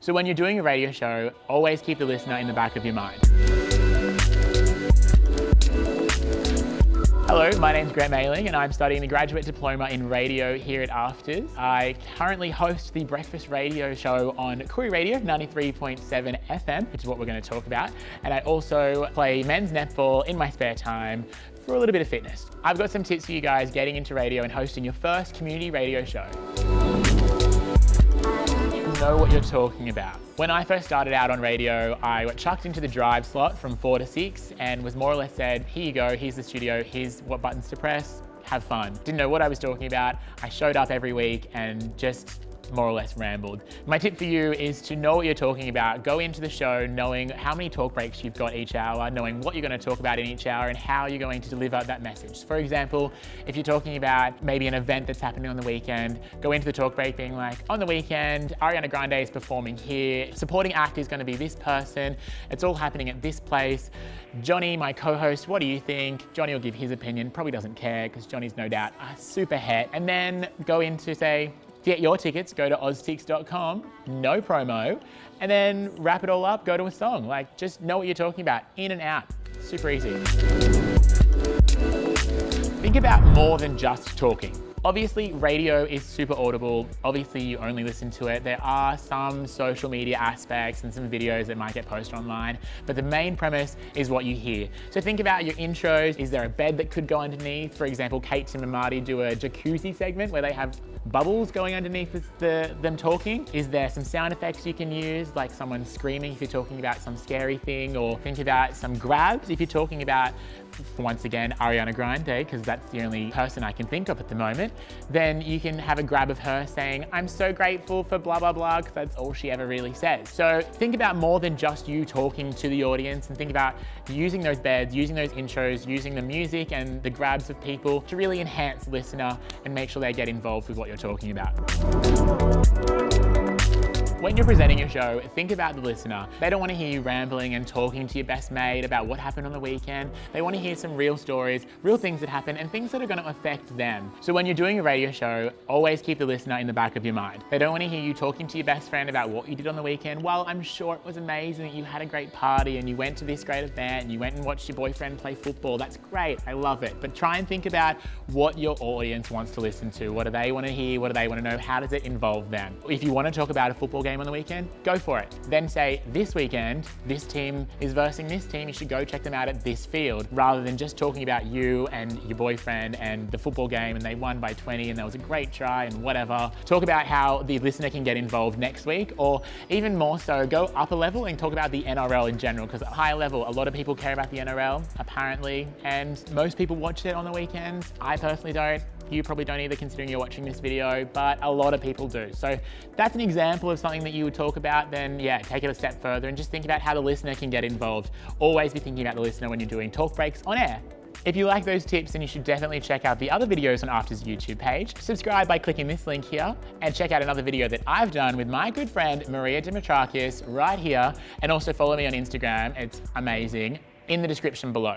So when you're doing a radio show, always keep the listener in the back of your mind. Hello, my name's Grant Mailing and I'm studying the Graduate Diploma in Radio here at AFTRS. I currently host the breakfast radio show on Koori Radio, 93.7 FM, which is what we're going to talk about. And I also play men's netball in my spare time for a little bit of fitness. I've got some tips for you guys getting into radio and hosting your first community radio show. Know what you're talking about. When I first started out on radio, I got chucked into the drive slot from 4 to 6 and was more or less said, here you go, here's the studio, here's what buttons to press, have fun. Didn't know what I was talking about. I showed up every week and just more or less rambled. My tip for you is to know what you're talking about. Go into the show knowing how many talk breaks you've got each hour, knowing what you're going to talk about in each hour and how you're going to deliver that message. For example, if you're talking about maybe an event that's happening on the weekend, go into the talk break being like, on the weekend, Ariana Grande is performing here, supporting act is going to be this person, it's all happening at this place. Johnny, my co-host, what do you think? Johnny will give his opinion, probably doesn't care because Johnny's no doubt a super het. And then go into say, to get your tickets, go to oztix.com, no promo, and then wrap it all up, go to a song. Like, just know what you're talking about, in and out. Super easy. Think about more than just talking. Obviously, radio is super audible. Obviously, you only listen to it. There are some social media aspects and some videos that might get posted online, but the main premise is what you hear. So think about your intros. Is there a bed that could go underneath? For example, Kate, Tim and Marty do a jacuzzi segment where they have bubbles going underneath them talking. Is there some sound effects you can use, like someone screaming if you're talking about some scary thing, or think about some grabs if you're talking about, once again, Ariana Grande, because that's the only person I can think of at the moment. Then you can have a grab of her saying, I'm so grateful for blah, blah, blah, because that's all she ever really says. So think about more than just you talking to the audience, and think about using those beds, using those intros, using the music and the grabs of people to really enhance the listener and make sure they get involved with what you're talking about. When you're presenting your show, think about the listener. They don't want to hear you rambling and talking to your best mate about what happened on the weekend. They want to hear some real stories, real things that happen, and things that are going to affect them. So when you're doing a radio show, always keep the listener in the back of your mind. They don't want to hear you talking to your best friend about what you did on the weekend. Well, I'm sure it was amazing that you had a great party and you went to this great event and you went and watched your boyfriend play football. That's great, I love it. But try and think about what your audience wants to listen to. What do they want to hear? What do they want to know? How does it involve them? If you want to talk about a football game on the weekend, go for it. Then say, this weekend, this team is versing this team, you should go check them out at this field, rather than just talking about you and your boyfriend and the football game and they won by 20 and that was a great try and whatever. Talk about how the listener can get involved next week, or even more so, go up a level and talk about the NRL in general, because at a higher level, a lot of people care about the NRL, apparently, and most people watch it on the weekends. I personally don't. You probably don't either, considering you're watching this video, but a lot of people do. So that's an example of something that you would talk about. Then yeah, take it a step further and just think about how the listener can get involved. Always be thinking about the listener when you're doing talk breaks on air. If you like those tips, then you should definitely check out the other videos on AFTRS YouTube page. Subscribe by clicking this link here, and check out another video that I've done with my good friend Maria Dimitrakis right here, and also follow me on Instagram. It's amazing, in the description below.